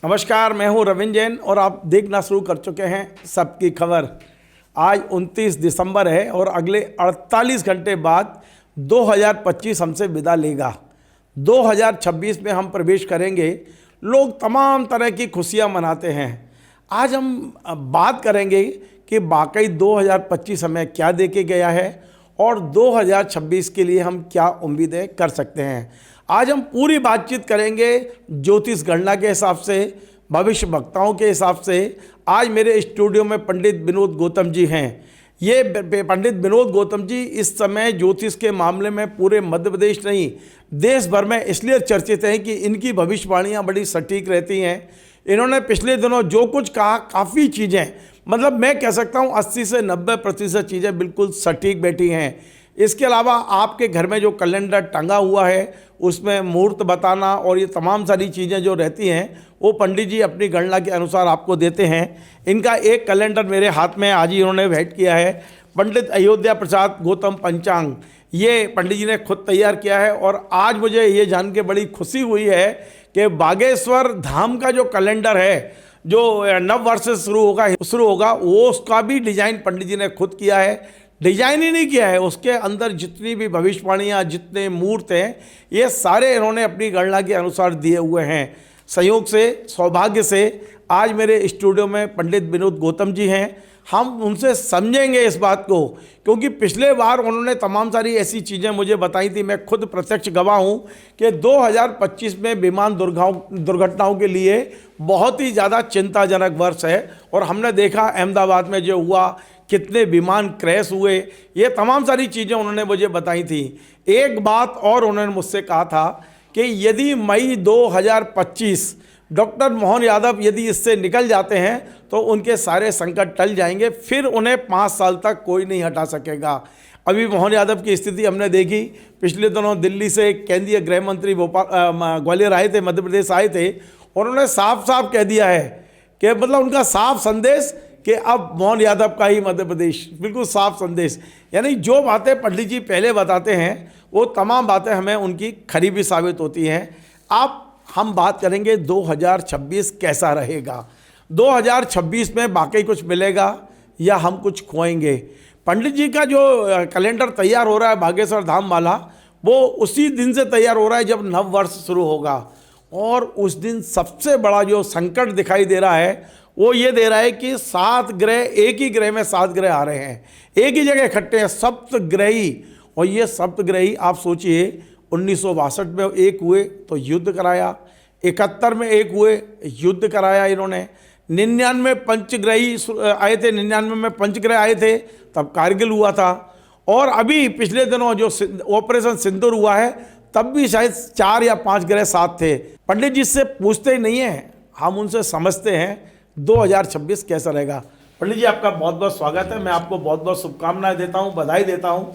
नमस्कार, मैं हूं रविंद्र जैन और आप देखना शुरू कर चुके हैं सबकी खबर। आज 29 दिसंबर है और अगले 48 घंटे बाद 2025 हमसे विदा लेगा। 2026 में हम प्रवेश करेंगे। लोग तमाम तरह की खुशियां मनाते हैं। आज हम बात करेंगे कि वाकई 2025 हमें क्या दे के गया है और 2026 के लिए हम क्या उम्मीदें कर सकते हैं। आज हम पूरी बातचीत करेंगे ज्योतिष गणना के हिसाब से, भविष्य वक्ताओं के हिसाब से। आज मेरे स्टूडियो में पंडित विनोद गौतम जी हैं। ये पंडित विनोद गौतम जी इस समय ज्योतिष के मामले में पूरे मध्य प्रदेश नहीं, देश भर में इसलिए चर्चित हैं कि इनकी भविष्यवाणियाँ बड़ी सटीक रहती हैं। इन्होंने पिछले दिनों जो कुछ कहा, काफ़ी चीज़ें, मतलब मैं कह सकता हूँ 80 से 90% चीज़ें बिल्कुल सटीक बैठी हैं। इसके अलावा आपके घर में जो कैलेंडर टंगा हुआ है उसमें मुहूर्त बताना और ये तमाम सारी चीज़ें जो रहती हैं वो पंडित जी अपनी गणना के अनुसार आपको देते हैं। इनका एक कैलेंडर मेरे हाथ में आज ही इन्होंने भेंट किया है, पंडित अयोध्या प्रसाद गौतम पंचांग। ये पंडित जी ने खुद तैयार किया है और आज मुझे ये जान के बड़ी खुशी हुई है कि बागेश्वर धाम का जो कैलेंडर है, जो नव वर्ष से शुरू होगा वो उसका भी डिज़ाइन पंडित जी ने खुद किया है। डिजाइन ही नहीं किया है, उसके अंदर जितनी भी भविष्यवाणियाँ, जितने मुहूर्त हैं, ये सारे इन्होंने अपनी गणना के अनुसार दिए हुए हैं। संयोग से, सौभाग्य से आज मेरे स्टूडियो में पंडित विनोद गौतम जी हैं। हम उनसे समझेंगे इस बात को, क्योंकि पिछले बार उन्होंने तमाम सारी ऐसी चीज़ें मुझे बताई थी। मैं खुद प्रत्यक्ष गवाह हूँ कि 2025 में विमान दुर्घटनाओं के लिए बहुत ही ज़्यादा चिंताजनक वर्ष है। और हमने देखा अहमदाबाद में जो हुआ, कितने विमान क्रैश हुए, ये तमाम सारी चीज़ें उन्होंने मुझे बताई थी। एक बात और उन्होंने मुझसे कहा था कि यदि मई 2025 डॉक्टर मोहन यादव यदि इससे निकल जाते हैं तो उनके सारे संकट टल जाएंगे, फिर उन्हें 5 साल तक कोई नहीं हटा सकेगा। अभी मोहन यादव की स्थिति हमने देखी, पिछले दिनों दिल्ली से केंद्रीय गृह मंत्री ग्वालियर आए थे, मध्य प्रदेश आए थे, और उन्होंने साफ साफ कह दिया है कि मतलब उनका साफ संदेश कि अब मोहन यादव का ही मध्य प्रदेश, बिल्कुल साफ संदेश। यानी जो बातें पंडित जी पहले बताते हैं वो तमाम बातें हमें उनकी खरी भी साबित होती हैं। अब हम बात करेंगे 2026 कैसा रहेगा, 2026 में वाकई कुछ मिलेगा या हम कुछ खोएंगे। पंडित जी का जो कैलेंडर तैयार हो रहा है बागेश्वर धाम वाला, वो उसी दिन से तैयार हो रहा है जब नव वर्ष शुरू होगा। और उस दिन सबसे बड़ा जो संकट दिखाई दे रहा है वो ये दे रहा है कि 7 ग्रह, एक ही ग्रह में 7 ग्रह आ रहे हैं, एक ही जगह इकट्ठे हैं, सप्तग्रही। और ये सप्तग्रही आप सोचिए, 1962 में एक हुए तो युद्ध कराया, 71 में एक हुए, युद्ध कराया इन्होंने, 99 पंचग्रही आए थे, 99 में पंचग्रह आए थे, तब कारगिल हुआ था। और अभी पिछले दिनों जो ऑपरेशन सिंदूर हुआ है तब भी शायद 4 या 5 ग्रह साथ थे। पंडित जी से पूछते ही नहीं हैं, हम उनसे समझते हैं 2026 कैसा रहेगा। पंडित जी आपका बहुत बहुत स्वागत है। मैं आपको बहुत बहुत शुभकामनाएं देता हूं, बधाई देता हूं,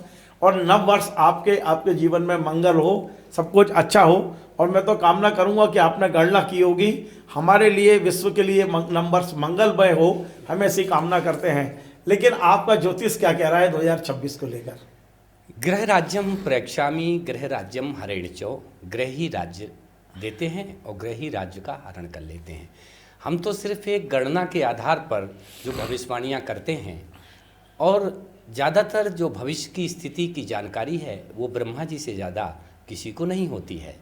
और नव वर्ष आपके जीवन में मंगल हो, सब कुछ अच्छा हो। और मैं तो कामना करूंगा कि आपने गणना की होगी, हमारे लिए, विश्व के लिए नव वर्ष मंगलमय हो, हम ऐसी कामना करते हैं। लेकिन आपका ज्योतिष क्या कह रहा है 2026 को लेकर? ग्रह राज्यम प्रेक्षामी ग्रह राज्यम हरेणचो, ग्रह ही राज्य देते हैं और ग्रह ही राज्य का हरण कर लेते हैं। हम तो सिर्फ एक गणना के आधार पर जो भविष्यवाणियाँ करते हैं, और ज़्यादातर जो भविष्य की स्थिति की जानकारी है वो ब्रह्मा जी से ज़्यादा किसी को नहीं होती है।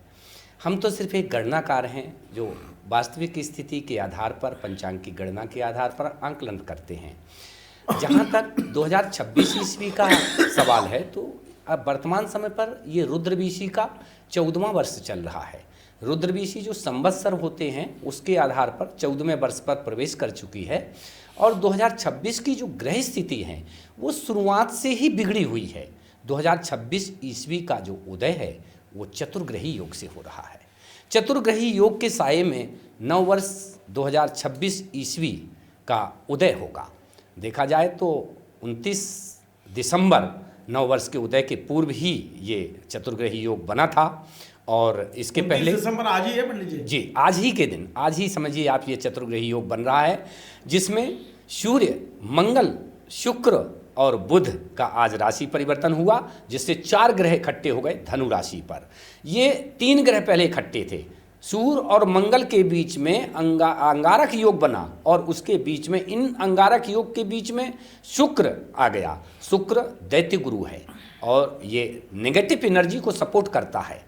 हम तो सिर्फ एक गणनाकार हैं जो वास्तविक स्थिति के आधार पर, पंचांग की गणना के आधार पर आंकलन करते हैं। जहाँ तक 2026 ईस्वी का सवाल है, तो अब वर्तमान समय पर ये रुद्रवीशी का 14वां वर्ष चल रहा है। रुद्रवीशी जो संवत्सर होते हैं उसके आधार पर 14वें वर्ष पर प्रवेश कर चुकी है। और 2026 की जो ग्रह स्थिति है वो शुरुआत से ही बिगड़ी हुई है। 2026 ईस्वी का जो उदय है वो चतुर्ग्रही योग से हो रहा है। चतुर्ग्रही योग के साये में नव वर्ष 2026 ईस्वी का उदय होगा। देखा जाए तो 29 दिसंबर नव वर्ष के उदय के पूर्व ही ये चतुर्ग्रही योग बना था। और इसके पहले दिसंबर आज ही है पंडित जी? जी, आज ही के दिन, आज ही समझिए आप, ये चतुर्ग्रही योग बन रहा है, जिसमें सूर्य, मंगल, शुक्र और बुध का आज राशि परिवर्तन हुआ, जिससे 4 ग्रह इकट्ठे हो गए धनु राशि पर। ये 3 ग्रह पहले इकट्ठे थे, सूर्य और मंगल के बीच में अंगारक योग बना और उसके बीच में, इन अंगारक योग के बीच में शुक्र आ गया। शुक्र दैत्य गुरु है और ये नेगेटिव एनर्जी को सपोर्ट करता है,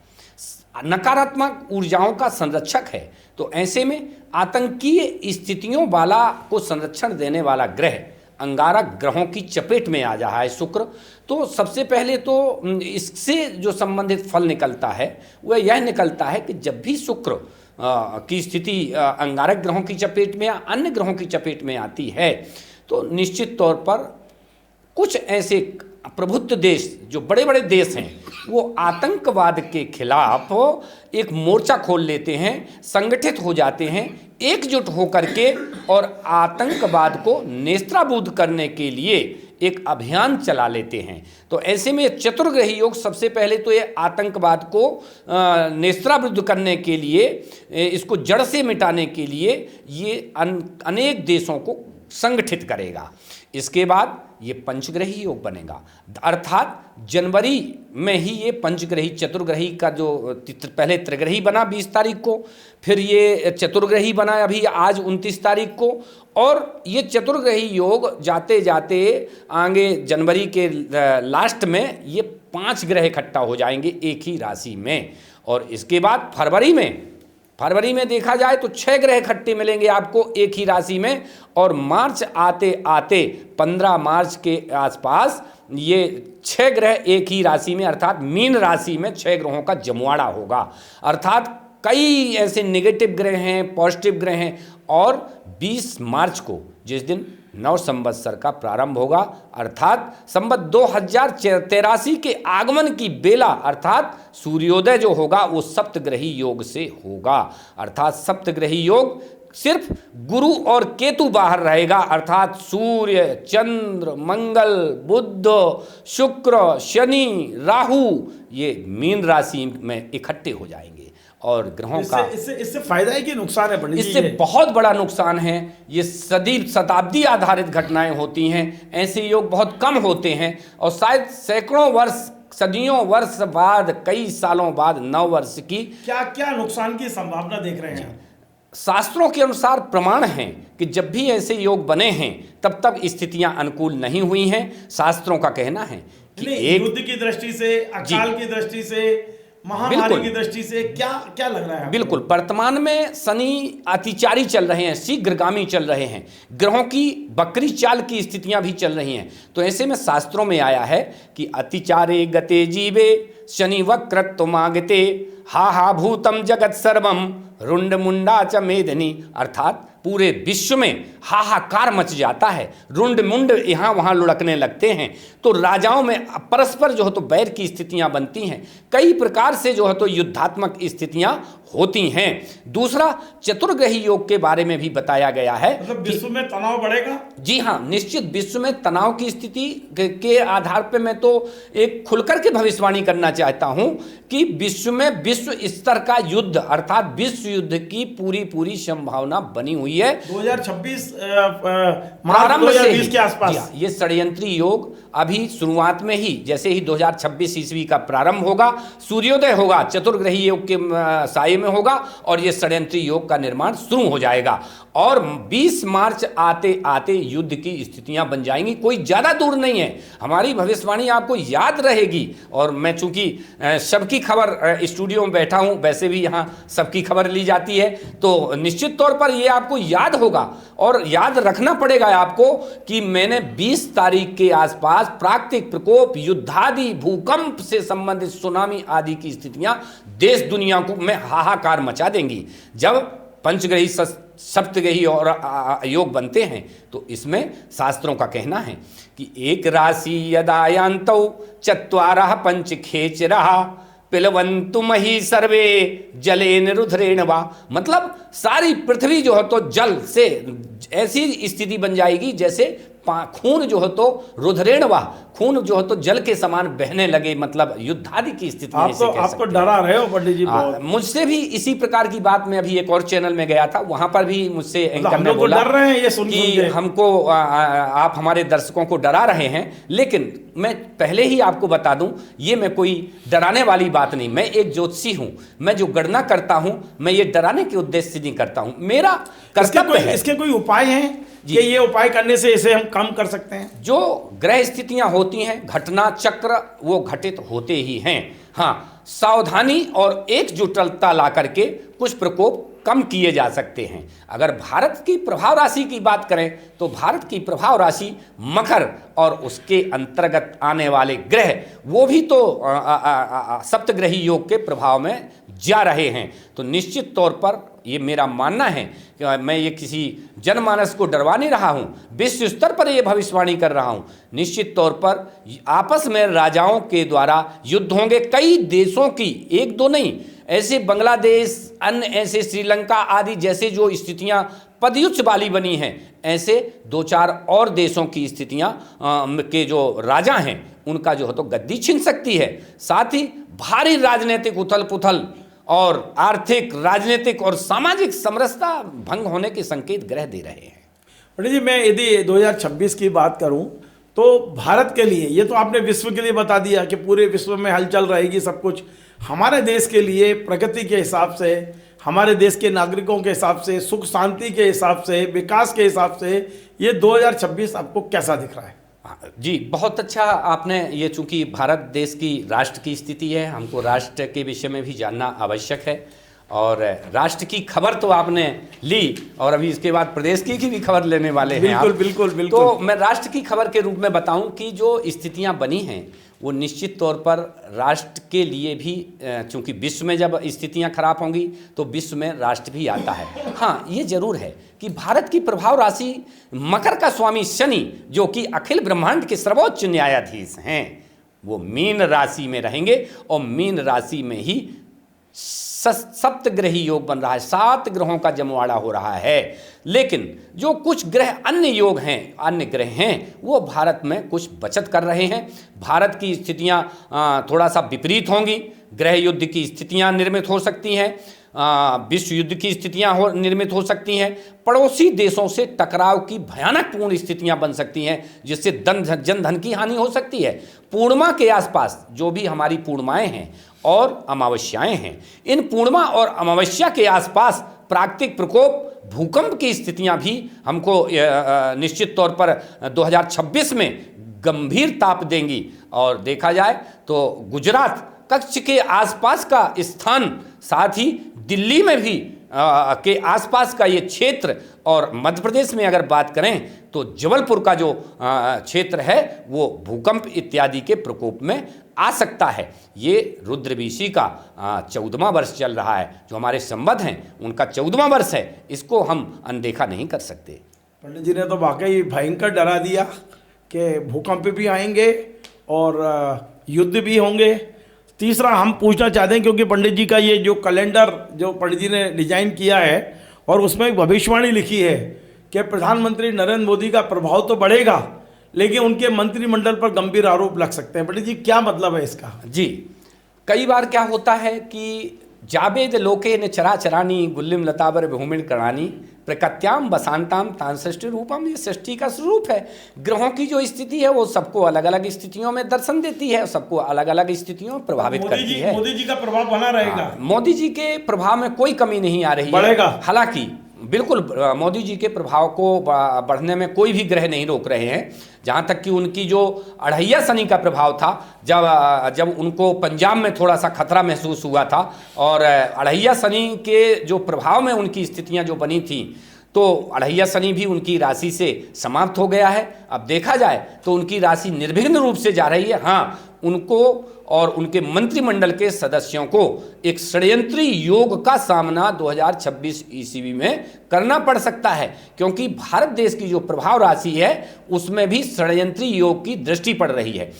नकारात्मक ऊर्जाओं का संरक्षक है। तो ऐसे में आतंकीय स्थितियों वाला को संरक्षण देने वाला ग्रह अंगारक ग्रहों की चपेट में आ रहा है शुक्र। तो सबसे पहले तो इससे जो संबंधित फल निकलता है वह यह निकलता है कि जब भी शुक्र की स्थिति अंगारक ग्रहों की चपेट में या अन्य ग्रहों की चपेट में आती है तो निश्चित तौर पर कुछ ऐसे प्रभुत्व देश, जो बड़े बड़े देश हैं, वो आतंकवाद के खिलाफ एक मोर्चा खोल लेते हैं, संगठित हो जाते हैं एकजुट होकर के और आतंकवाद को नेस्ताभूत करने के लिए एक अभियान चला लेते हैं। तो ऐसे में चतुर्ग्रही योग सबसे पहले तो ये आतंकवाद को नेस्ताभूत करने के लिए, इसको जड़ से मिटाने के लिए ये अनेक देशों को संगठित करेगा। इसके बाद ये पंचग्रही योग बनेगा, अर्थात जनवरी में ही ये पंचग्रही चतुर्ग्रही का जो पहले त्रिग्रही बना 20 तारीख को, फिर ये चतुर्ग्रही बना अभी आज 29 तारीख को, और ये चतुर्ग्रही योग जाते जाते आगे जनवरी के लास्ट में ये 5 ग्रह इकट्ठा हो जाएंगे एक ही राशि में। और इसके बाद फरवरी में देखा जाए तो 6 ग्रह इकट्ठे मिलेंगे आपको एक ही राशि में, और मार्च आते आते 15 मार्च के आसपास ये 6 ग्रह एक ही राशि में अर्थात मीन राशि में 6 ग्रहों का जमवाड़ा होगा। अर्थात कई ऐसे नेगेटिव ग्रह हैं, पॉजिटिव ग्रह हैं, और 20 मार्च को जिस दिन नव संवत्सर का प्रारंभ होगा अर्थात संवत 2083 के आगमन की बेला अर्थात सूर्योदय जो होगा वो सप्तग्रही योग से होगा। अर्थात सप्तग्रही योग सिर्फ गुरु और केतु बाहर रहेगा, अर्थात सूर्य, चंद्र, मंगल, बुध, शुक्र, शनि, राहु ये मीन राशि में इकट्ठे हो जाएंगे। और ग्रहों का इससे फायदा है कि नुकसान है पंडित जी? इससे बहुत बड़ा नुकसान है। ये शताब्दी आधारित घटनाएं होती हैं, ऐसे योग बहुत कम होते हैं, और शायद सैकड़ों वर्ष, सदियों वर्ष बाद, कई सालों बाद, 9 वर्ष की क्या क्या नुकसान की संभावना देख रहे हैं? शास्त्रों के अनुसार प्रमाण हैं कि जब भी ऐसे योग बने हैं तब तब स्थितियां अनुकूल नहीं हुई हैं। शास्त्रों का कहना है कि एक युद्ध की दृष्टि से, अकाल की दृष्टि से, महामारी की दृष्टि से क्या क्या लग रहा है? बिल्कुल, वर्तमान में शनि अतिचारी चल रहे हैं, शीघ्रगामी चल रहे हैं, ग्रहों की बकरी चाल की स्थितियां भी चल रही हैं। तो ऐसे में शास्त्रों में आया है कि अतिचारे गते जीवे शनि वक्रत्वमागते हा भूतम जगत सर्वम रुंड मुंडा च मेदनी। अर्थात पूरे विश्व में हाहाकार मच जाता है, रुंड मुंड यहाँ वहाँ लुढ़कने लगते हैं, तो राजाओं में परस्पर जो है तो बैर की स्थितियाँ बनती हैं, कई प्रकार से जो है तो युद्धात्मक स्थितियाँ होती हैं। दूसरा, चतुर्ग्रही योग के बारे में भी बताया गया है, मतलब विश्व में तनाव बढ़ेगा। जी हाँ, निश्चित विश्व में तनाव की स्थिति के आधार पर मैं तो एक खुलकर के भविष्यवाणी करना चाहता हूं कि विश्व में विश्व स्तर का युद्ध अर्थात विश्व युद्ध की पूरी संभावना बनी हुई है 2026 प्रारंभ से ही के आसपास। ये षड्यंत्री योग अभी शुरुआत में ही, जैसे ही 2026 ईस्वी का प्रारंभ होगा, सूर्योदय होगा, चतुर्ग्रही योग के साये में होगा और ये षड्यंत्री योग का निर्माण शुरू हो जाएगा और 20 मार्च आते आते युद्ध की स्थितियां बन जाएंगी। कोई ज़्यादा दूर नहीं है, हमारी भविष्यवाणी आपको याद रहेगी। और मैं चूंकि सबकी खबर स्टूडियो में बैठा हूं, वैसे भी यहाँ सबकी खबर ली जाती है, तो निश्चित तौर पर ये आपको याद होगा और याद रखना पड़ेगा आपको कि मैंने 20 तारीख के आसपास प्राकृतिक प्रकोप, युद्धादि, भूकंप से संबंधित सुनामी आदि की स्थितियां देश दुनिया को में हाहाकार मचा देंगी। जब पंचग्रही सप्तग्रही और योग बनते हैं तो इसमें शास्त्रों का कहना है कि एक राशि यदायांतौ चत्वारः पंच खेचरः पिलवन्तु मही सर्वे जलेन रुद्रेण वा। मतलब सारी पृथ्वी जो है तो जल से ऐसी स्थिति बन जाएगी जैसे खून जो है तो रुधिरेण वह, खून जो है तो जल के समान बहने लगे, मतलब युद्ध आदि की स्थिति में इसे कह आप तो सकते हैं। डरा रहे हो पंडित जी बहुत। मुझसे भी इसी प्रकार की बात, मैं अभी एक और चैनल में गया था, वहां पर भी मुझसे मतलब एंकर हम ने लोग तो बोला डर रहे हैं ये सुन कि के। हमको आप हमारे दर्शकों को डरा रहे हैं। लेकिन मैं पहले ही आपको बता दूं, ये मैं कोई डराने वाली बात नहीं, मैं एक ज्योतिषी हूं, मैं जो गणना करता हूं मैं ये डराने के उद्देश्य से नहीं करता हूं, मेरा कर्तव्य है। इसके कोई उपाय हैं कि ये उपाय करने से इसे हम कम कर सकते हैं? जो ग्रह स्थितियां होती हैं, घटना चक्र वो घटित होते ही हैं। हाँ, सावधानी और एकजुटता ला करके कुछ प्रकोप कम किए जा सकते हैं। अगर भारत की प्रभाव राशि की बात करें तो भारत की प्रभाव राशि मकर और उसके अंतर्गत आने वाले ग्रह वो भी तो सप्तग्रही योग के प्रभाव में जा रहे हैं। तो निश्चित तौर पर ये मेरा मानना है कि मैं ये किसी जनमानस को डरवा नहीं रहा हूँ, विश्व स्तर पर ये भविष्यवाणी कर रहा हूँ। निश्चित तौर पर आपस में राजाओं के द्वारा युद्ध होंगे, कई देशों की, एक दो नहीं, ऐसे बांग्लादेश, अन्य ऐसे श्रीलंका आदि जैसे जो स्थितियां पदयुच्च वाली बनी हैं, ऐसे 2-4 और देशों की स्थितियां के जो राजा हैं उनका जो है तो गद्दी छिन सकती है। साथ ही भारी राजनीतिक उथल पुथल और आर्थिक, राजनीतिक और सामाजिक समरसता भंग होने के संकेत ग्रह दे रहे हैं। पंडित जी, मैं यदि 2026 की बात करूं तो भारत के लिए, ये तो आपने विश्व के लिए बता दिया कि पूरे विश्व में हलचल रहेगी सब कुछ, हमारे देश के लिए प्रगति के हिसाब से, हमारे देश के नागरिकों के हिसाब से, सुख शांति के हिसाब से, विकास के हिसाब से ये 2026 आपको कैसा दिख रहा है? जी, बहुत अच्छा आपने ये, चूंकि भारत देश की राष्ट्र की स्थिति है, हमको राष्ट्र के विषय में भी जानना आवश्यक है। और राष्ट्र की खबर तो आपने ली और अभी इसके बाद प्रदेश की भी खबर लेने वाले हैं आप। बिल्कुल बिल्कुल। तो मैं राष्ट्र की खबर के रूप में बताऊं कि जो स्थितियां बनी हैं वो निश्चित तौर पर राष्ट्र के लिए भी, चूंकि विश्व में जब स्थितियां खराब होंगी तो विश्व में राष्ट्र भी आता है। हाँ, ये जरूर है कि भारत की प्रभाव राशि मकर का स्वामी शनि, जो कि अखिल ब्रह्मांड के सर्वोच्च न्यायाधीश हैं, वो मीन राशि में रहेंगे और मीन राशि में ही सप्तग्रही योग बन रहा है, 7 ग्रहों का जमवाड़ा हो रहा है। लेकिन जो कुछ ग्रह अन्य योग हैं, अन्य ग्रह हैं, वो भारत में कुछ बचत कर रहे हैं। भारत की स्थितियां थोड़ा सा विपरीत होंगी, ग्रह युद्ध की स्थितियां निर्मित हो सकती हैं, विश्व युद्ध की स्थितियां निर्मित हो सकती हैं, पड़ोसी देशों से टकराव की भयानक पूर्ण स्थितियां बन सकती हैं, जिससे जन धन की हानि हो सकती है। पूर्णिमा के आसपास जो भी हमारी पूर्णिमाएं हैं और अमावस्याएं हैं, इन पूर्णिमा और अमावस्या के आसपास प्राकृतिक प्रकोप, भूकंप की स्थितियां भी हमको निश्चित तौर पर 2026 में गंभीर ताप देंगी। और देखा जाए तो गुजरात कच्छ के आसपास का स्थान, साथ ही दिल्ली में भी के आसपास का ये क्षेत्र, और मध्य प्रदेश में अगर बात करें तो जबलपुर का जो क्षेत्र है वो भूकंप इत्यादि के प्रकोप में आ सकता है। ये रुद्रवीशी का 14वां वर्ष चल रहा है, जो हमारे संबंध हैं उनका 14वां वर्ष है, इसको हम अनदेखा नहीं कर सकते। पंडित जी ने तो वाकई भयंकर डरा दिया कि भूकंप भी आएंगे और युद्ध भी होंगे। तीसरा हम पूछना चाहते हैं, क्योंकि पंडित जी का ये जो कैलेंडर जो पंडित जी ने डिजाइन किया है और उसमें एक भविष्यवाणी लिखी है कि प्रधानमंत्री नरेंद्र मोदी का प्रभाव तो बढ़ेगा लेकिन उनके मंत्रिमंडल पर गंभीर आरोप लग सकते हैं। पंडित जी, क्या मतलब है इसका? जी, कई बार क्या होता है कि जावेद लोके ने चरा चरानी गुल्लिम लताबर भूमिण करणानी प्रकत्याम बसांताम तांसृष्टि रूपम, ये सृष्टि का स्वरूप है। ग्रहों की जो स्थिति है वो सबको अलग अलग स्थितियों में दर्शन देती है, सबको अलग अलग स्थितियों में प्रभावित करती है। मोदी जी का प्रभाव बना रहेगा। मोदी जी के प्रभाव में कोई कमी नहीं आ रही है, बढ़ेगा। हालांकि बिल्कुल मोदी जी के प्रभाव को बढ़ने में कोई भी ग्रह नहीं रोक रहे हैं। जहाँ तक कि उनकी जो अढ़ैया शनि का प्रभाव था, जब उनको पंजाब में थोड़ा सा खतरा महसूस हुआ था और अढ़ैया शनि के जो प्रभाव में उनकी स्थितियाँ जो बनी थी, तो अढ़ैया शनि भी उनकी राशि से समाप्त हो गया है। अब देखा जाए तो उनकी राशि निर्विघ्न रूप से जा रही है। हाँ, उनको और उनके मंत्रिमंडल के सदस्यों को एक षड्यंत्री योग का सामना 2026 ईस्वी में करना पड़ सकता है, क्योंकि भारत देश की जो प्रभाव राशि है उसमें भी षड्यंत्री योग की दृष्टि पड़ रही है।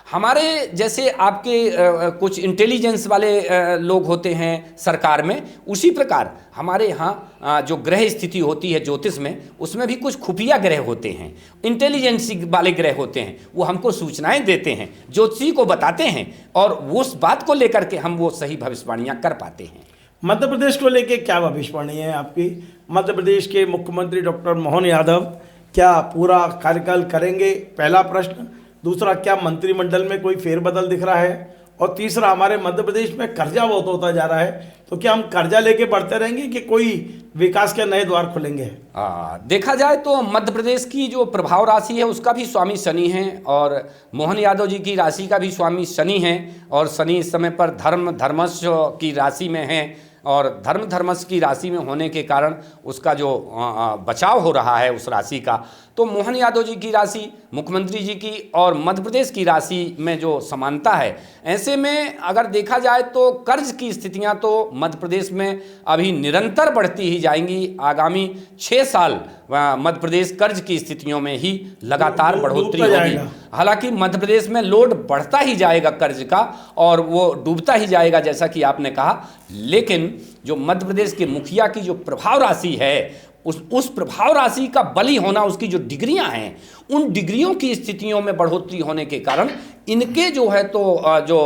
हमारे जैसे आपके कुछ इंटेलिजेंस वाले लोग होते हैं सरकार में, उसी प्रकार हमारे यहाँ जो ग्रह स्थिति होती है ज्योतिष में, उसमें भी कुछ खुफिया ग्रह होते हैं, इंटेलिजेंस वाले ग्रह होते हैं। वो हमको सूचनाएं देते हैं, ज्योतिषी को बताते हैं, और उस बात को लेकर के हम वो सही भविष्यवाणियाँ कर पाते हैं। मध्य प्रदेश को लेके क्या भविष्यवाणी है आपकी? मध्य प्रदेश के मुख्यमंत्री डॉक्टर मोहन यादव क्या पूरा कार्यकाल करेंगे? पहला प्रश्न। दूसरा, क्या मंत्रिमंडल में कोई फेरबदल दिख रहा है? और तीसरा, हमारे मध्य प्रदेश में कर्जा बहुत होता जा रहा है, तो क्या हम कर्जा लेके बढ़ते रहेंगे कि कोई विकास के नए द्वार खुलेंगे? देखा जाए तो मध्य प्रदेश की जो प्रभाव राशि है उसका भी स्वामी शनि है, और मोहन यादव जी की राशि का भी स्वामी शनि है, और शनि इस समय पर धर्मश की राशि में है, और धर्मश की राशि में होने के कारण उसका जो बचाव हो रहा है उस राशि का, तो मोहन यादव जी की राशि, मुख्यमंत्री जी की और मध्य प्रदेश की राशि में जो समानता है, ऐसे में अगर देखा जाए तो कर्ज की स्थितियां तो मध्य प्रदेश में अभी निरंतर बढ़ती ही जाएंगी। आगामी 6 साल मध्य प्रदेश कर्ज की स्थितियों में ही लगातार बढ़ोतरी होगी। हालांकि मध्य प्रदेश में लोड बढ़ता ही जाएगा कर्ज का, और वो डूबता ही जाएगा जैसा कि आपने कहा, लेकिन जो मध्य प्रदेश के मुखिया की जो प्रभाव राशि है, उस प्रभाव राशि का बली होना, उसकी जो डिग्रियां हैं, उन डिग्रियों की स्थितियों में बढ़ोतरी होने के कारण इनके जो है तो जो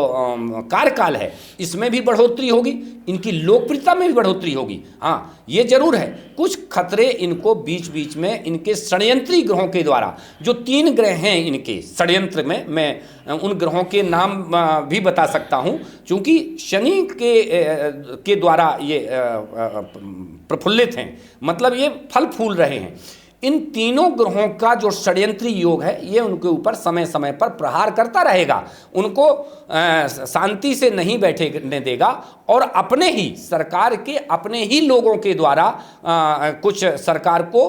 कार्यकाल है इसमें भी बढ़ोतरी होगी, इनकी लोकप्रियता में भी बढ़ोतरी होगी। हाँ, ये जरूर है, कुछ खतरे इनको बीच बीच में इनके षड्यंत्री ग्रहों के द्वारा, जो 3 ग्रह हैं इनके षड्यंत्र में, मैं उन ग्रहों के नाम भी बता सकता हूँ, क्योंकि शनि के द्वारा ये प्रफुल्लित हैं, मतलब ये फल फूल रहे हैं। इन तीनों ग्रहों का जो षड्यंत्री योग है, ये उनके ऊपर समय समय पर प्रहार करता रहेगा, उनको शांति से नहीं बैठने देगा, और अपने ही सरकार के अपने ही लोगों के द्वारा कुछ सरकार को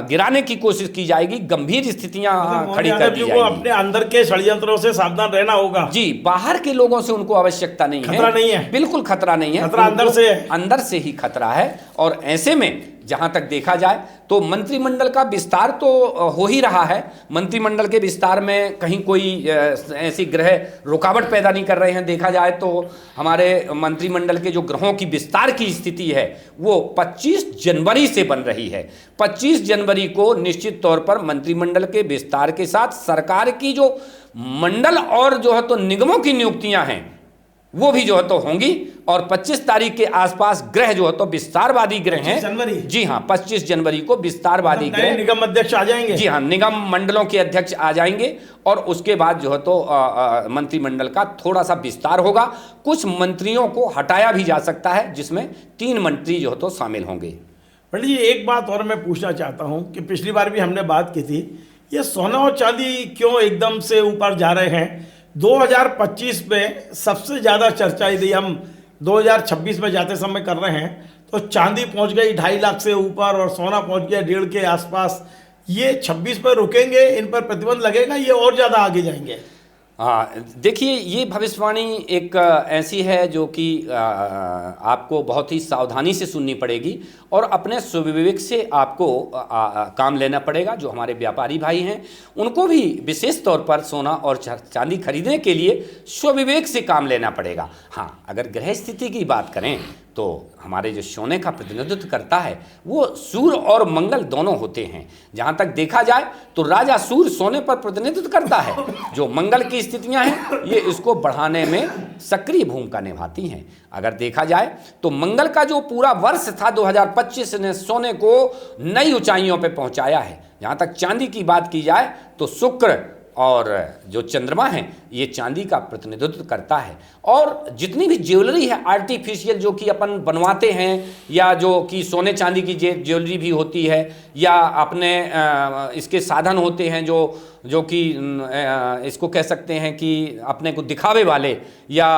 गिराने की कोशिश की जाएगी, गंभीर स्थितियां खड़ी कर दी जाएगी। अपने अंदर के षड्यंत्रों से सावधान रहना होगा। जी, बाहर के लोगों से उनको आवश्यकता नहीं है, खतरा नहीं है, बिल्कुल खतरा नहीं है, खतरा अंदर से है, अंदर से ही खतरा है। और ऐसे में जहां तक देखा जाए तो मंत्रिमंडल का विस्तार तो हो ही रहा है। मंत्रिमंडल के विस्तार में कहीं कोई ऐसी ग्रह रुकावट पैदा नहीं कर रहे हैं। देखा जाए तो हमारे मंत्रिमंडल के जो ग्रहों की विस्तार की स्थिति है वो 25 जनवरी से बन रही है। 25 जनवरी को निश्चित तौर पर मंत्रिमंडल के विस्तार के साथ सरकार की जो मंडल और जो है तो निगमों की नियुक्तियां हैं वो भी जो है तो होंगी, और 25 तारीख के आसपास ग्रह जो है तो विस्तारवादी ग्रह हैं। जी हाँ, 25 जनवरी को विस्तारवादी ग्रह, निगम अध्यक्ष आ जाएंगे। जी हाँ, निगम मंडलों के अध्यक्ष आ जाएंगे, और उसके बाद जो है तो मंत्रिमंडल का थोड़ा सा विस्तार होगा। कुछ मंत्रियों को हटाया भी जा सकता है, जिसमें 3 मंत्री जो है तो शामिल होंगे। पंडित जी, एक बात और मैं पूछना चाहता हूँ कि पिछली बार भी हमने बात की थी, ये सोना और चांदी क्यों एकदम से ऊपर जा रहे हैं? 2025 में सबसे ज़्यादा चर्चा यदि हम 2026 में जाते समय कर रहे हैं तो चांदी पहुंच गई 2.5 लाख से ऊपर, और सोना पहुंच गया 1.5 के आसपास। ये 26 पर रुकेंगे, इन पर प्रतिबंध लगेगा, ये और ज़्यादा आगे जाएंगे? हाँ, देखिए, ये भविष्यवाणी एक ऐसी है जो कि आपको बहुत ही सावधानी से सुननी पड़ेगी, और अपने स्वविवेक से आपको काम लेना पड़ेगा। जो हमारे व्यापारी भाई हैं उनको भी विशेष तौर पर सोना और चांदी खरीदने के लिए स्वविवेक से काम लेना पड़ेगा। हाँ, अगर ग्रह स्थिति की बात करें तो हमारे जो सोने का प्रतिनिधित्व करता है वो सूर्य और मंगल दोनों होते हैं। जहाँ तक देखा जाए तो राजा सूर्य सोने पर प्रतिनिधित्व करता है। जो मंगल की स्थितियाँ हैं ये इसको बढ़ाने में सक्रिय भूमिका निभाती हैं। अगर देखा जाए तो मंगल का जो पूरा वर्ष था 2025 ने सोने को नई ऊंचाइयों पे पहुंचाया है। जहाँ तक चांदी की बात की जाए तो शुक्र और जो चंद्रमा है ये चांदी का प्रतिनिधित्व करता है। और जितनी भी ज्वेलरी है आर्टिफिशियल जो कि अपन बनवाते हैं, या जो कि सोने चांदी की ज्वेलरी भी होती है, या अपने इसके साधन होते हैं जो कि इसको कह सकते हैं कि अपने को दिखावे वाले, या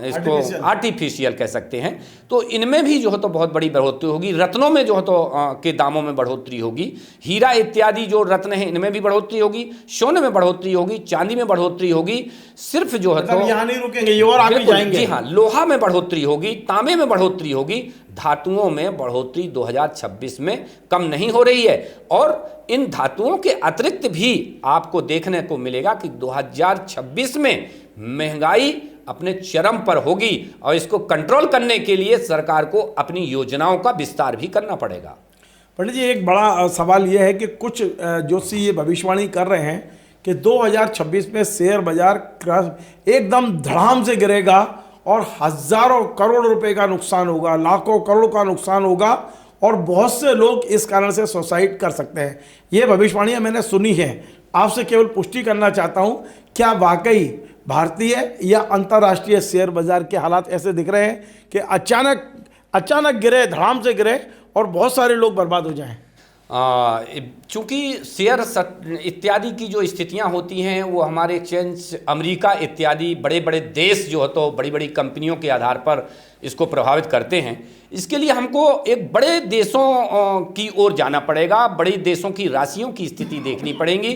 इसको आर्टिफिशियल कह सकते हैं, तो इनमें भी जो है तो बहुत बड़ी बढ़ोतरी होगी। रत्नों में जो है तो के दामों में बढ़ोतरी होगी। हीरा इत्यादि जो रत्न हैं इनमें भी बढ़ोतरी होगी, सोने में बढ़ोतरी होगी, चांदी में बढ़ोतरी होगी। सिर्फ जो है तो यहाँ नहीं रुकेंगे, ये और आगे जाएंगे। जी हाँ, लोहा में बढ़ोतरी होगी, तांबे में बढ़ोतरी होगी, धातुओं में बढ़ोतरी 2026 में कम नहीं हो रही है। और इन धातुओं के अतिरिक्त भी आपको देखने को मिलेगा कि 2026 में महंगाई अपने चरम पर होगी और इसको कंट्रोल करने के लिए सरकार को अपनी योजनाओं का विस्तार भी करना पड़ेगा। पंडित जी, एक बड़ा सवाल यह है कि कुछ जोशी ये भविष्यवाणी कर रहे हैं कि 2026 में शेयर बाजार एकदम धड़ाम से गिरेगा और हजारों करोड़ रुपए का नुकसान होगा, लाखों करोड़ का नुकसान होगा और बहुत से लोग इस कारण से सुसाइड कर सकते हैं। ये भविष्यवाणियां मैंने सुनी हैं। आपसे केवल पुष्टि करना चाहता हूं, क्या वाकई भारतीय या अंतर्राष्ट्रीय शेयर बाजार के हालात ऐसे दिख रहे हैं कि अचानक गिरे, धड़ाम से गिरे और बहुत सारे लोग बर्बाद हो जाएं? चूंकि शेयर इत्यादि की जो स्थितियां होती हैं वो हमारे एक्सचेंज अमेरिका इत्यादि बड़े बड़े देश जो है तो बड़ी बड़ी कंपनियों के आधार पर इसको प्रभावित करते हैं। इसके लिए हमको एक बड़े देशों की ओर जाना पड़ेगा, बड़े देशों की राशियों की स्थिति देखनी पड़ेगी।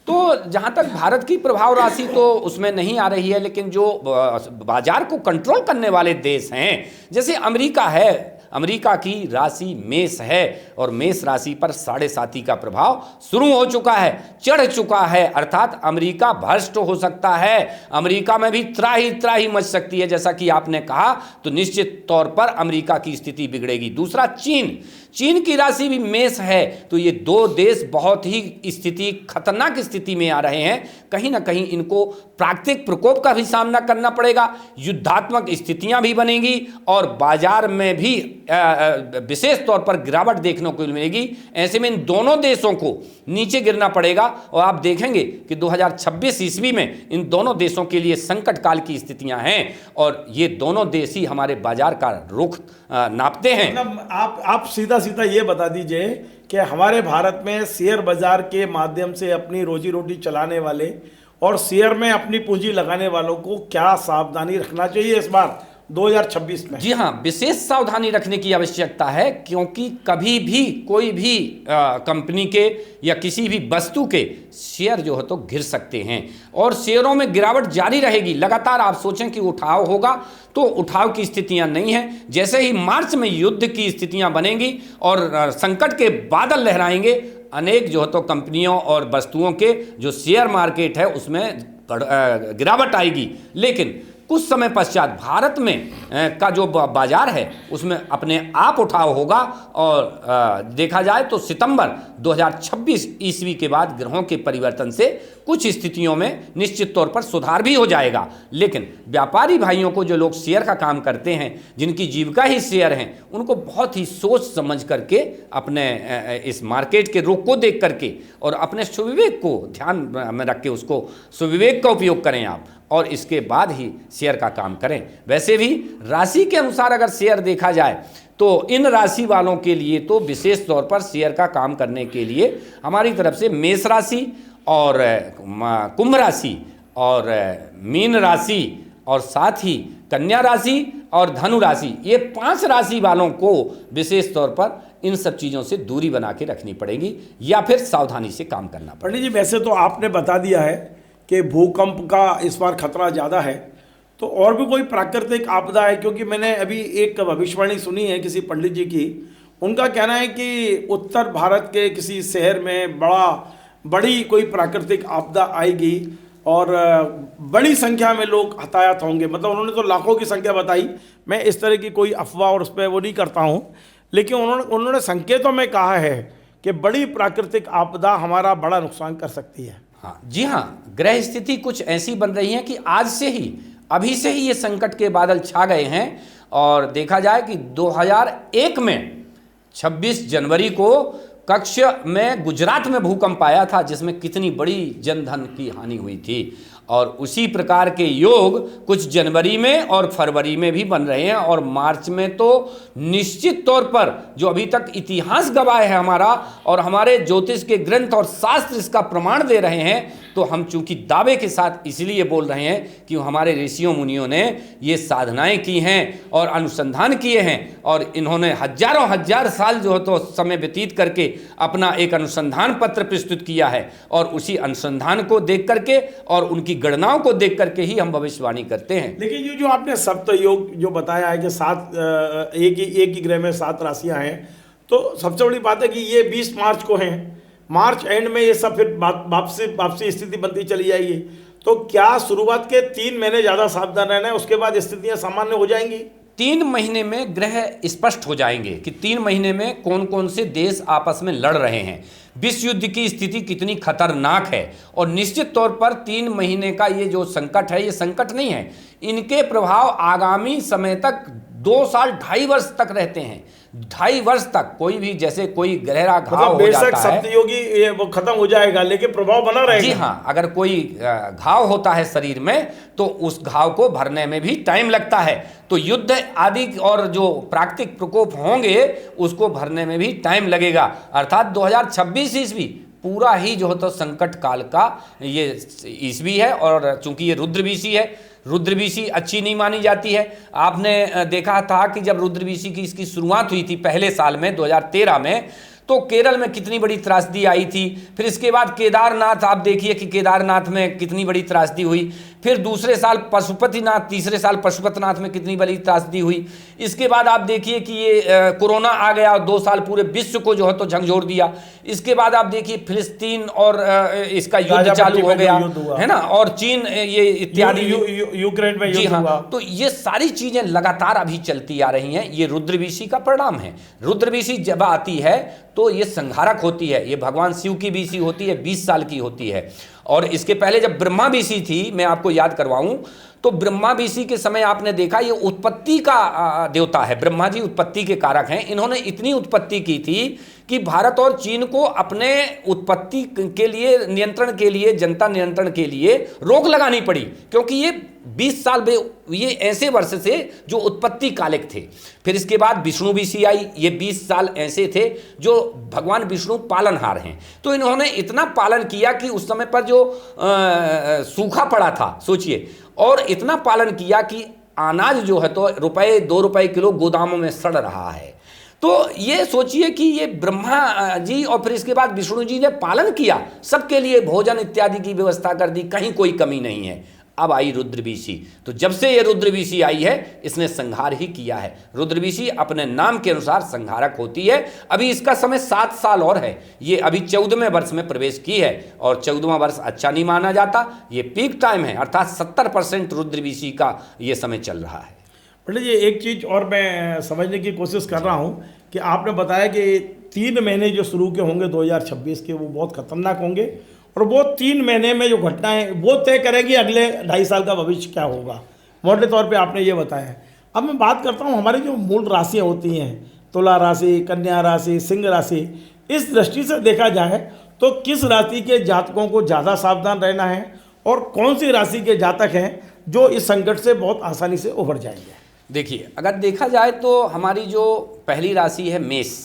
तो जहाँ तक भारत की प्रभाव राशि तो उसमें नहीं आ रही है, लेकिन जो बाजार को कंट्रोल करने वाले देश हैं जैसे अमेरिका है, अमेरिका की राशि मेष है और मेष राशि पर 7.5 का प्रभाव शुरू हो चुका है, चढ़ चुका है, अर्थात अमेरिका भ्रष्ट हो सकता है, अमेरिका में भी त्राही मच सकती है जैसा कि आपने कहा। तो निश्चित तौर पर अमेरिका की स्थिति बिगड़ेगी। दूसरा चीन की राशि भी मेष है। तो ये दो देश बहुत ही खतरनाक स्थिति में आ रहे हैं। कहीं ना कहीं इनको प्राकृतिक प्रकोप का भी सामना करना पड़ेगा, युद्धात्मक स्थितियां भी बनेंगी और बाजार में भी विशेष तौर पर गिरावट देखने को मिलेगी। ऐसे में इन दोनों देशों को नीचे गिरना पड़ेगा और आप देखेंगे कि 2026 ईस्वी में इन दोनों देशों के लिए संकट काल की स्थितियां हैं और ये दोनों देश ही हमारे बाजार का रुख नापते हैं। मतलब आप सीधा ये बता दीजिए कि हमारे भारत में शेयर बाजार के माध्यम से अपनी रोजी रोटी चलाने वाले और शेयर में अपनी पूंजी लगाने वालों को क्या सावधानी रखना चाहिए इस बार 2026 में? जी हाँ, विशेष सावधानी रखने की आवश्यकता है, क्योंकि कभी भी कोई भी कंपनी के या किसी भी वस्तु के शेयर जो है तो गिर सकते हैं और शेयरों में गिरावट जारी रहेगी लगातार। आप सोचें कि उठाव होगा तो उठाव की स्थितियां नहीं हैं। जैसे ही मार्च में युद्ध की स्थितियां बनेंगी और संकट के बादल लहराएंगे, अनेक जो है तो कंपनियों और वस्तुओं के जो शेयर मार्केट है उसमें गिरावट आएगी। लेकिन कुछ समय पश्चात भारत में का जो बाजार है उसमें अपने आप उठाव होगा और देखा जाए तो सितंबर 2026 ईस्वी के बाद ग्रहों के परिवर्तन से कुछ स्थितियों में निश्चित तौर पर सुधार भी हो जाएगा। लेकिन व्यापारी भाइयों को, जो लोग शेयर का काम करते हैं, जिनकी जीविका ही शेयर हैं, उनको बहुत ही सोच समझ करके अपने इस मार्केट के रुख को देख करके और अपने सुविवेक को ध्यान में रख के उसको सुविवेक का उपयोग करें आप, और इसके बाद ही शेयर का काम करें। वैसे भी राशि के अनुसार अगर शेयर देखा जाए तो इन राशि वालों के लिए तो विशेष तौर पर शेयर का काम करने के लिए हमारी तरफ से मेष राशि और कुंभ राशि और मीन राशि और साथ ही कन्या राशि और धनु राशि, ये 5 राशि वालों को विशेष तौर पर इन सब चीज़ों से दूरी बना के रखनी पड़ेगी या फिर सावधानी से काम करना पड़ेगा। पंडित जी, वैसे तो आपने बता दिया है कि भूकंप का इस बार खतरा ज़्यादा है, तो और भी कोई प्राकृतिक आपदा है? क्योंकि मैंने अभी एक भविष्यवाणी सुनी है किसी पंडित जी की, उनका कहना है कि उत्तर भारत के किसी शहर में बड़ी कोई प्राकृतिक आपदा आएगी और बड़ी संख्या में लोग हताहत होंगे। मतलब उन्होंने तो लाखों की संख्या बताई, मैं इस तरह की कोई अफवाह और उस पर वो नहीं करता हूँ, लेकिन उन्होंने संकेतों में कहा है कि बड़ी प्राकृतिक आपदा हमारा बड़ा नुकसान कर सकती है। हाँ जी हाँ, ग्रह स्थिति कुछ ऐसी बन रही है कि आज से ही, अभी से ही ये संकट के बादल छा गए हैं। और देखा जाए कि 2001 में 26 जनवरी को कक्ष में गुजरात में भूकंप आया था, जिसमें कितनी बड़ी जनधन की हानि हुई थी। और उसी प्रकार के योग कुछ जनवरी में और फरवरी में भी बन रहे हैं और मार्च में तो निश्चित तौर पर, जो अभी तक इतिहास गवाह है हमारा और हमारे ज्योतिष के ग्रंथ और शास्त्र इसका प्रमाण दे रहे हैं तो हम चूंकि दावे के साथ इसलिए बोल रहे हैं कि हमारे ऋषियों मुनियों ने ये साधनाएं की हैं और अनुसंधान किए हैं, और इन्होंने हजारों हजार साल जो है तो समय व्यतीत करके अपना एक अनुसंधान पत्र प्रस्तुत किया है, और उसी अनुसंधान को देख करके और उनकी गणनाओं को देख करके ही हम भविष्यवाणी करते हैं। लेकिन ये जो आपने सप्तयोग जो बताया है कि एक ही ग्रह में 7 राशियां हैं, तो सबसे बड़ी बात है कि ये 20 मार्च को हैं, मार्च एंड में ये सब फिर वापसी स्थिति बनती चली जाएगी। तो क्या शुरुआत के 3 महीने ज़्यादा सावधान रहना है, उसके बाद स्थितियां सामान्य हो जाएंगी? 3 महीने में ग्रह स्पष्ट हो जाएंगे कि 3 महीने में कौन कौन से देश आपस में लड़ रहे हैं, विश्व युद्ध की स्थिति कितनी खतरनाक है, और निश्चित तौर पर 3 महीने का ये जो संकट है, ये संकट नहीं है, इनके प्रभाव आगामी समय तक 2 साल 2.5 वर्ष तक रहते हैं। 2.5 वर्ष तक कोई भी, जैसे कोई गहरा घाव हो जाता है, सप्तयोगी ये वो खत्म हो जाएगा लेकिन प्रभाव बना रहेगा। जी हाँ, अगर कोई घाव होता है शरीर में तो उस घाव को भरने में भी टाइम लगता है, तो युद्ध आदि और जो प्राकृतिक प्रकोप होंगे उसको भरने में भी टाइम लगेगा। अर्थात 2026 ईस्वी पूरा ही जो है तो संकट काल का ये ईस्वी है, और चूंकि ये रुद्रवीशी है, रुद्रवीशी अच्छी नहीं मानी जाती है। आपने देखा था कि जब रुद्रवीशी की इसकी शुरुआत हुई थी पहले साल में 2013 में, तो केरल में कितनी बड़ी त्रासदी आई थी। फिर इसके बाद केदारनाथ, आप देखिए कि केदारनाथ में कितनी बड़ी त्रासदी हुई। फिर दूसरे साल पशुपतिनाथ, तीसरे साल पशुपतिनाथ में कितनी बड़ी त्रासदी हुई। इसके बाद आप देखिए कि ये कोरोना आ गया और 2 साल पूरे विश्व को जो है तो झंझोड़ दिया। इसके बाद आप देखिए फिलिस्तीन और इसका युद्ध चालू हो गया है ना, और चीन ये इत्यादि यूक्रेन में जी युद्ध हुआ। हाँ, तो ये सारी चीजें लगातार अभी चलती आ रही हैं। ये रुद्रवीशी का परिणाम है। रुद्रवीशी जब आती है तो ये संहारक होती है, ये भगवान शिव की बीसी होती है, 20 साल की होती है। और इसके पहले जब ब्रह्मा बीसी थी, मैं आपको याद करवाऊं, तो ब्रह्मा बीसी के समय आपने देखा ये उत्पत्ति का देवता है। ब्रह्मा जी उत्पत्ति के कारक हैं। इन्होंने इतनी उत्पत्ति की थी कि भारत और चीन को अपने उत्पत्ति के लिए, नियंत्रण के लिए, जनता नियंत्रण के लिए रोक लगानी पड़ी, क्योंकि ये 20 साल ये ऐसे वर्ष से जो उत्पत्ति कालिक थे। फिर इसके बाद विष्णु बीसी आई, ये 20 साल ऐसे थे जो भगवान विष्णु पालनहार हैं। तो इन्होंने इतना पालन किया कि उस समय पर जो सूखा पड़ा था, सोचिए, और इतना पालन किया कि अनाज जो है तो ₹2 किलो गोदामों में सड़ रहा है। तो ये सोचिए कि ये ब्रह्मा जी और फिर इसके बाद विष्णु जी ने पालन किया, सबके लिए भोजन इत्यादि की व्यवस्था कर दी, कहीं कोई कमी नहीं है। अब आई रुद्रवीशी, तो जब से ये रुद्रवीशी आई है इसने संहार ही किया है। रुद्रवीशी अपने नाम के अनुसार संहारक होती है। अभी इसका समय 7 साल और है। ये अभी 14वें वर्ष में प्रवेश की है, और 14वां वर्ष अच्छा नहीं माना जाता। ये पीक टाइम है, अर्थात 70% रुद्रवीशी का ये समय चल रहा है। पंडित जी, एक चीज़ और मैं समझने की कोशिश कर रहा हूँ कि आपने बताया कि 3 महीने जो शुरू के होंगे 2026 के, वो बहुत खतरनाक होंगे, और वो 3 महीने में जो घटनाएं वो तय करेगी अगले 2.5 साल का भविष्य क्या होगा। मोटे तौर पे आपने ये बताया। अब मैं बात करता हूँ हमारी जो मूल राशियाँ होती हैं, तुला राशि, कन्या राशि, सिंह राशि, इस दृष्टि से देखा जाए तो किस राशि के जातकों को ज़्यादा सावधान रहना है, और कौन सी राशि के जातक हैं जो इस संकट से बहुत आसानी से उभर जाएंगे? देखिए, अगर देखा जाए तो हमारी जो पहली राशि है मेष,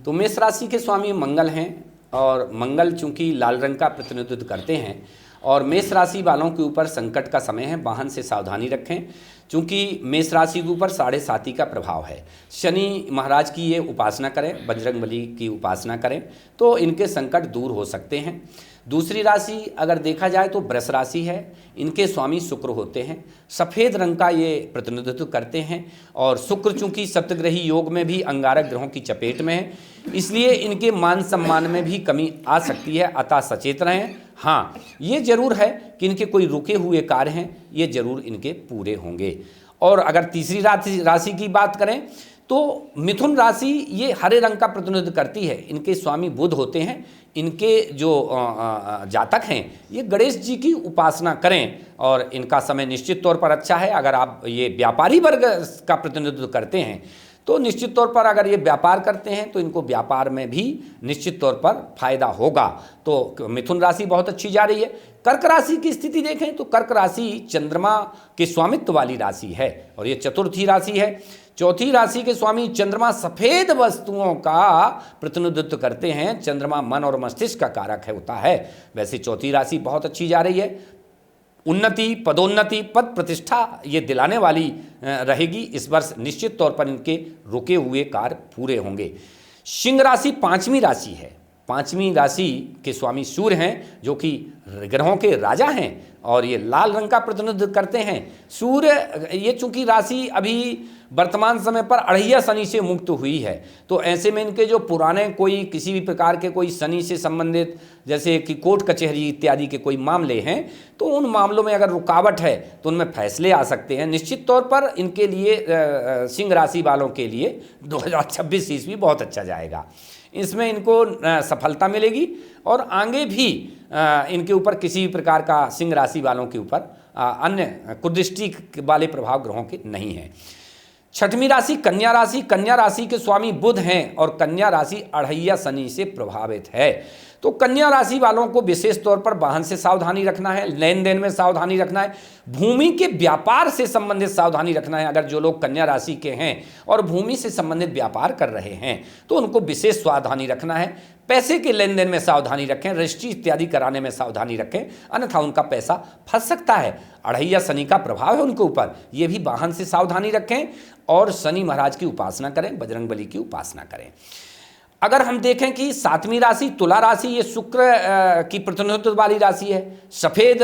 तो मेष राशि के स्वामी मंगल हैं, और मंगल चूंकि लाल रंग का प्रतिनिधित्व करते हैं, और मेष राशि वालों के ऊपर संकट का समय है, वाहन से सावधानी रखें, चूंकि मेष राशि के ऊपर 7.5 का प्रभाव है। शनि महाराज की ये उपासना करें, बजरंगबली की उपासना करें, तो इनके संकट दूर हो सकते हैं। दूसरी राशि अगर देखा जाए तो वृष राशि है। इनके स्वामी शुक्र होते हैं, सफ़ेद रंग का ये प्रतिनिधित्व करते हैं, और शुक्र चूंकि सप्तग्रही योग में भी अंगारक ग्रहों की चपेट में है, इसलिए इनके मान सम्मान में भी कमी आ सकती है, अतः सचेत रहें। हाँ, ये जरूर है कि इनके कोई रुके हुए कार्य हैं, ये जरूर इनके पूरे होंगे। और अगर तीसरी राशि की बात करें तो मिथुन राशि ये हरे रंग का प्रतिनिधित्व करती है। इनके स्वामी बुध होते हैं। इनके जो जातक हैं ये गणेश जी की उपासना करें, और इनका समय निश्चित तौर पर अच्छा है। अगर आप ये व्यापारी वर्ग का प्रतिनिधित्व करते हैं तो निश्चित तौर पर अगर ये व्यापार करते हैं तो इनको व्यापार में भी निश्चित तौर पर फायदा होगा। तो मिथुन राशि बहुत अच्छी जा रही है। कर्क राशि की स्थिति देखें तो कर्क राशि चंद्रमा के स्वामित्व वाली राशि है और ये चतुर्थी राशि है। चौथी राशि के स्वामी चंद्रमा सफेद वस्तुओं का प्रतिनिधित्व करते हैं। चंद्रमा मन और मस्तिष्क का कारक होता है। वैसे चौथी राशि बहुत अच्छी जा रही है। उन्नति, पदोन्नति, पद प्रतिष्ठा ये दिलाने वाली रहेगी। इस वर्ष निश्चित तौर पर इनके रुके हुए कार्य पूरे होंगे। सिंह राशि पांचवी राशि है। पांचवी राशि के स्वामी सूर्य हैं जो कि ग्रहों के राजा हैं और ये लाल रंग का प्रतिनिधित्व करते हैं। सूर्य ये चूंकि राशि अभी वर्तमान समय पर अढ़ैया शनि से मुक्त हुई है, तो ऐसे में इनके जो पुराने कोई किसी भी प्रकार के कोई शनि से संबंधित जैसे कि कोर्ट कचहरी इत्यादि के कोई मामले हैं, तो उन मामलों में अगर रुकावट है तो उनमें फैसले आ सकते हैं। निश्चित तौर पर इनके लिए सिंह राशि वालों के लिए 2026 ईस्वी बहुत अच्छा जाएगा। इसमें इनको सफलता मिलेगी और आगे भी इनके ऊपर किसी भी प्रकार का सिंह राशि वालों के ऊपर अन्य कुदृष्टि वाले प्रभाव ग्रहों के नहीं है। छठवीं राशि कन्या राशि। कन्या राशि के स्वामी बुध हैं और कन्या राशि अढ़ैया शनि से प्रभावित है। तो कन्या राशि वालों को विशेष तौर पर वाहन से सावधानी रखना है, लेन देन में सावधानी रखना है, भूमि के व्यापार से संबंधित सावधानी रखना है। अगर जो लोग कन्या राशि के हैं और भूमि से संबंधित व्यापार कर रहे हैं तो उनको विशेष सावधानी रखना है। पैसे के लेन देन में सावधानी रखें, रजिस्ट्री इत्यादि कराने में सावधानी रखें, अन्यथा उनका पैसा फंस सकता है। अढ़ैया शनि का प्रभाव है उनके ऊपर, ये भी वाहन से सावधानी रखें और शनि महाराज की उपासना करें, बजरंगबली की उपासना करें। अगर हम देखें कि सातवीं राशि तुला राशि, ये शुक्र की प्रतिनिधित्व वाली राशि है। सफ़ेद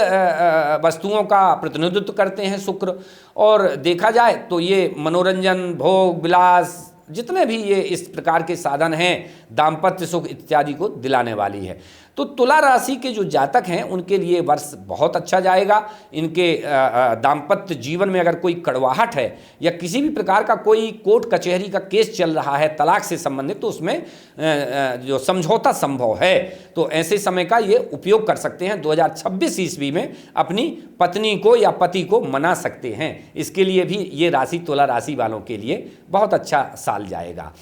वस्तुओं का प्रतिनिधित्व करते हैं शुक्र, और देखा जाए तो ये मनोरंजन, भोग विलास, जितने भी ये इस प्रकार के साधन हैं, दाम्पत्य सुख इत्यादि को दिलाने वाली है। तो तुला राशि के जो जातक हैं उनके लिए वर्ष बहुत अच्छा जाएगा। इनके दाम्पत्य जीवन में अगर कोई कड़वाहट है या किसी भी प्रकार का कोई कोर्ट कचहरी का केस चल रहा है तलाक से संबंधित, तो उसमें जो समझौता संभव है, तो ऐसे समय का ये उपयोग कर सकते हैं। 2026 ईस्वी में अपनी पत्नी को या पति को मना सकते हैं। इसके लिए भी ये राशि तुला राशि वालों के लिए बहुत अच्छा साल जाएगा।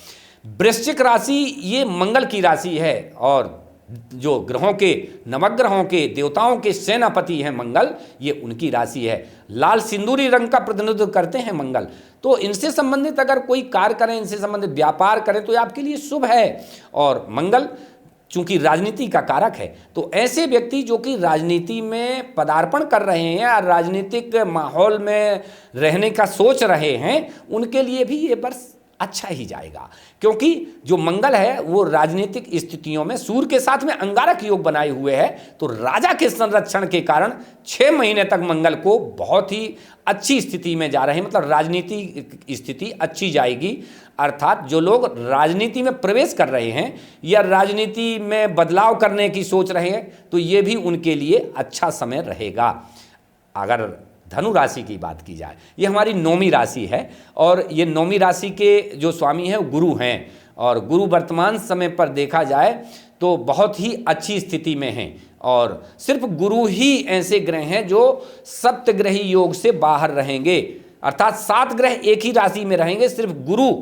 वृश्चिक राशि ये मंगल की राशि है और जो ग्रहों के, नवग्रहों के, देवताओं के सेनापति हैं मंगल, ये उनकी राशि है। लाल सिंदूरी रंग का प्रतिनिधित्व करते हैं मंगल। तो इनसे संबंधित अगर कोई कार्य करें, इनसे संबंधित व्यापार करें तो ये आपके लिए शुभ है। और मंगल चूंकि राजनीति का कारक है, तो ऐसे व्यक्ति जो कि राजनीति में पदार्पण कर रहे हैं या राजनीतिक माहौल में रहने का सोच रहे हैं, उनके लिए भी ये वर्ष अच्छा ही जाएगा। क्योंकि जो मंगल है वो राजनीतिक स्थितियों में सूर्य के साथ में अंगारक योग बनाए हुए है, तो राजा के संरक्षण के कारण 6 महीने तक मंगल को बहुत ही अच्छी स्थिति में जा रहे हैं। मतलब राजनीतिक स्थिति अच्छी जाएगी। अर्थात जो लोग राजनीति में प्रवेश कर रहे हैं या राजनीति में बदलाव करने की सोच रहे हैं, तो ये भी उनके लिए अच्छा समय रहेगा। अगर धनु राशि की बात की जाए, ये हमारी 9वीं राशि है और ये 9वीं राशि के जो स्वामी हैं वो गुरु हैं, और गुरु वर्तमान समय पर देखा जाए तो बहुत ही अच्छी स्थिति में हैं। और सिर्फ गुरु ही ऐसे ग्रह हैं जो सप्तग्रही योग से बाहर रहेंगे, अर्थात 7 ग्रह एक ही राशि में रहेंगे। सिर्फ गुरु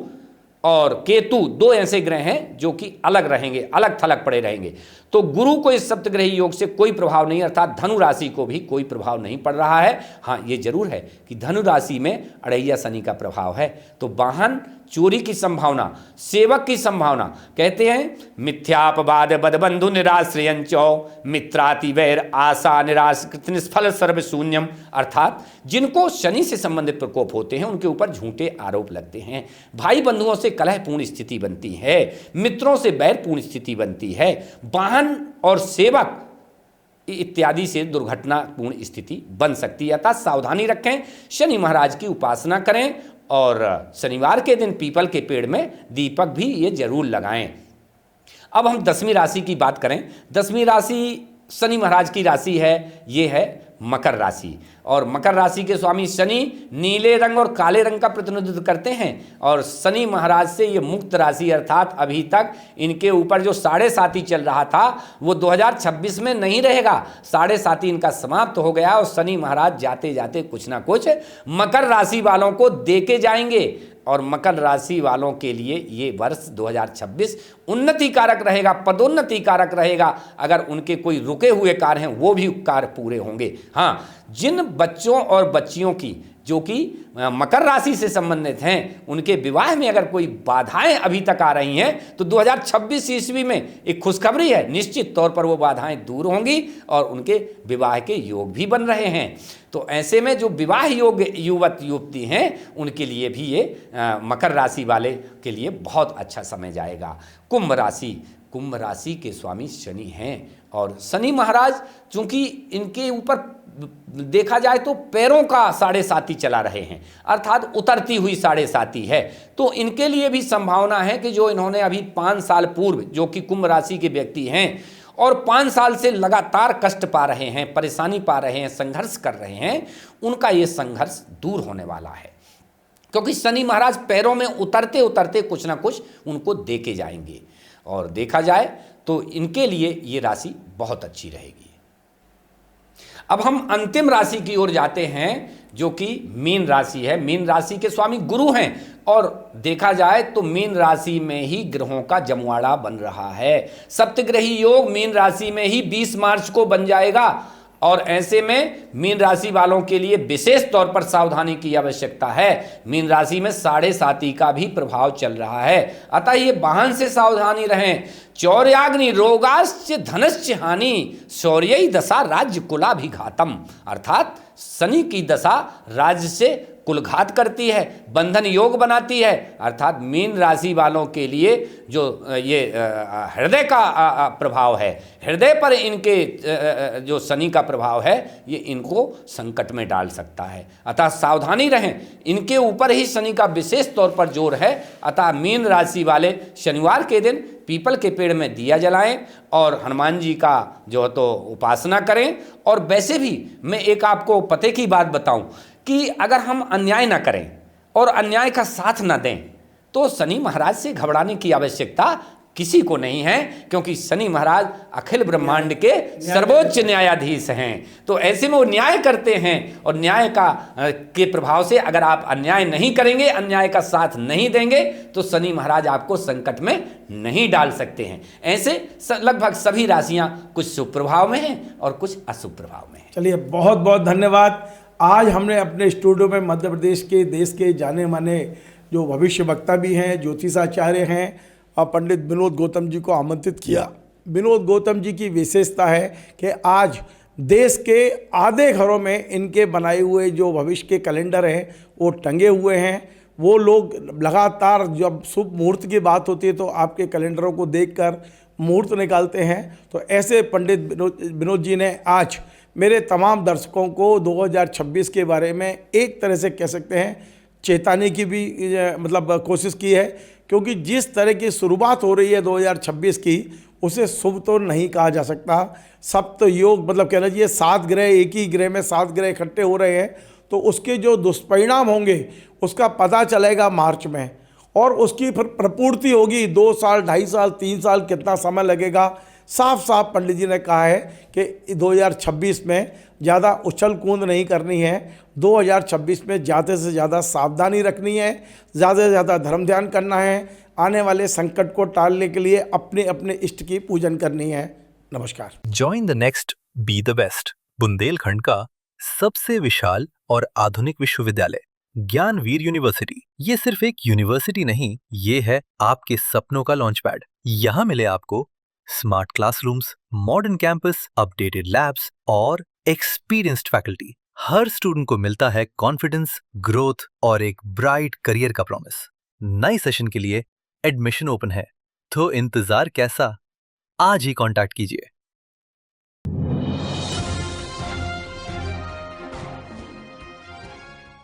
और केतु 2 ऐसे ग्रह हैं जो कि अलग रहेंगे, अलग थलग पड़े रहेंगे। तो गुरु को इस सप्तग्रही योग से कोई प्रभाव नहीं, अर्थात धनु राशि को भी कोई प्रभाव नहीं पड़ रहा है। हाँ, ये जरूर है कि धनु राशि में अढ़ैया शनि का प्रभाव है, तो वाहन चोरी की संभावना, सेवक की संभावना। कहते हैं मिथ्यापवाद बदबंधु निराश्रयंचो मित्राति वैर आशा निराश निष्फल सर्व शून्यम, अर्थात जिनको शनि से संबंधित प्रकोप होते हैं उनके ऊपर झूठे आरोप लगते हैं। भाई बंधुओं से कलहपूर्ण स्थिति बनती है, मित्रों से बैरपूर्ण स्थिति बनती है, वाहन और सेवक इत्यादि से दुर्घटनापूर्ण स्थिति बन सकती है। अतः सावधानी रखें, शनि महाराज की उपासना करें और शनिवार के दिन पीपल के पेड़ में दीपक भी ये जरूर लगाएं। अब हम 10वीं राशि की बात करें। 10वीं राशि शनि महाराज की राशि है, ये है मकर राशि, और मकर राशि के स्वामी शनि नीले रंग और काले रंग का प्रतिनिधित्व करते हैं। और शनि महाराज से ये मुक्त राशि, अर्थात अभी तक इनके ऊपर जो 7.5 चल रहा था वो 2026 में नहीं रहेगा। 7.5 इनका समाप्त हो गया और शनि महाराज जाते जाते कुछ ना कुछ मकर राशि वालों को देके जाएंगे। और मकर राशि वालों के लिए ये वर्ष 2026 उन्नति कारक रहेगा, पदोन्नति कारक रहेगा। अगर उनके कोई रुके हुए कार्य हैं वो भी कार्य पूरे होंगे। हाँ, जिन बच्चों और बच्चियों की जो कि मकर राशि से संबंधित हैं, उनके विवाह में अगर कोई बाधाएं अभी तक आ रही हैं तो 2026 ईस्वी में एक खुशखबरी है, निश्चित तौर पर वो बाधाएं दूर होंगी और उनके विवाह के योग भी बन रहे हैं। तो ऐसे में जो विवाह योग युवक युवती हैं उनके लिए भी ये मकर राशि वाले के लिए बहुत अच्छा समय जाएगा। कुंभ राशि के स्वामी शनि हैं और शनि महाराज चूंकि इनके ऊपर देखा जाए तो पैरों का साढ़े साती चला रहे हैं, अर्थात उतरती हुई साढ़े साती है। तो इनके लिए भी संभावना है कि जो इन्होंने अभी 5 साल पूर्व, जो कि कुंभ राशि के व्यक्ति हैं और 5 साल से लगातार कष्ट पा रहे हैं, परेशानी पा रहे हैं, संघर्ष कर रहे हैं, उनका ये संघर्ष दूर होने वाला है। क्योंकि शनि महाराज पैरों में उतरते उतरते कुछ ना कुछ उनको दे के जाएंगे और देखा जाए तो इनके लिए ये राशि बहुत अच्छी रहेगी। अब हम अंतिम राशि की ओर जाते हैं जो कि मीन राशि है। मीन राशि के स्वामी गुरु हैं और देखा जाए तो मीन राशि में ही ग्रहों का जमवाड़ा बन रहा है। सप्तग्रही योग मीन राशि में ही 20 मार्च को बन जाएगा और ऐसे में मीन राशि वालों के लिए विशेष तौर पर सावधानी की आवश्यकता है। मीन राशि में साढ़े साती का भी प्रभाव चल रहा है, अतः ये वाहन से सावधानी रहें। चौर्याग्नि रोगाश्च धनश्च हानि शौर्यई दशा राज्य कुलाभिघातम, अर्थात शनि की दशा राज्य से कुलघात करती है, बंधन योग बनाती है। अर्थात मीन राशि वालों के लिए जो ये हृदय का प्रभाव है, हृदय पर इनके जो शनि का प्रभाव है, ये इनको संकट में डाल सकता है, अतः सावधानी रहें। इनके ऊपर ही शनि का विशेष तौर पर जोर है, अतः मीन राशि वाले शनिवार के दिन पीपल के पेड़ में दिया जलाएं और हनुमान जी का जो है तो उपासना करें। और वैसे भी मैं एक आपको पते की बात बताऊं कि अगर हम अन्याय ना करें और अन्याय का साथ ना दें तो शनि महाराज से घबराने की आवश्यकता किसी को नहीं है, क्योंकि शनि महाराज अखिल ब्रह्मांड के सर्वोच्च न्यायाधीश हैं। तो ऐसे में वो न्याय करते हैं और न्याय के प्रभाव से अगर आप अन्याय नहीं करेंगे, अन्याय का साथ नहीं देंगे तो शनि महाराज आपको संकट में नहीं डाल सकते हैं। ऐसे लगभग सभी राशियां कुछ शुभ प्रभाव में हैं और कुछ अशुभ प्रभाव में हैं। चलिए, बहुत बहुत धन्यवाद। आज हमने अपने स्टूडियो में मध्य प्रदेश के, देश के जाने माने जो भविष्य वक्ता भी हैं, ज्योतिषाचार्य हैं, और पंडित विनोद गौतम जी को आमंत्रित किया। विनोद गौतम जी की विशेषता है कि आज देश के आधे घरों में इनके बनाए हुए जो भविष्य के कैलेंडर हैं वो टंगे हुए हैं। वो लोग लगातार जब शुभ मुहूर्त की बात होती है तो आपके कैलेंडरों को देखकर मुहूर्त निकालते हैं। तो ऐसे पंडित विनोद जी ने आज मेरे तमाम दर्शकों को 2026 के बारे में एक तरह से कह सकते हैं चेताने की भी मतलब कोशिश की है, क्योंकि जिस तरह की शुरुआत हो रही है 2026 की, उसे शुभ तो नहीं कहा जा सकता। सप्त योग मतलब कहना चाहिए 7 ग्रह, एक ही ग्रह में 7 ग्रह इकट्ठे हो रहे हैं, तो उसके जो दुष्परिणाम होंगे उसका पता चलेगा मार्च में, और उसकी फिर प्रपूर्ति होगी 2 साल, 2.5 साल, 3 साल, कितना समय लगेगा। साफ साफ पंडित जी ने कहा है कि 2026 में ज़्यादा उछल कूद नहीं करनी है। 2026 में ज़्यादा से ज़्यादा सावधानी रखनी है, ज़्यादा से ज़्यादा धर्म ध्यान करना है, आने वाले संकट को टालने के लिए अपने अपने इष्ट की पूजन करनी है। नमस्कार। Join the next be the best, Bundelkhand का सबसे विशाल और आधुनिक विश्वविद्यालय ज्ञानवीर यूनिवर्सिटी। ये सिर्फ एक यूनिवर्सिटी नहीं, ये है आपके सपनों का लॉन्च पैड। यहाँ मिले आपको smart classrooms, modern campus, updated labs और एक्सपीरियंस्ड फैकल्टी। हर स्टूडेंट को मिलता है कॉन्फिडेंस, ग्रोथ और एक ब्राइट करियर का प्रॉमिस। नए सेशन के लिए एडमिशन ओपन है, तो इंतजार कैसा? आज ही कांटेक्ट कीजिए।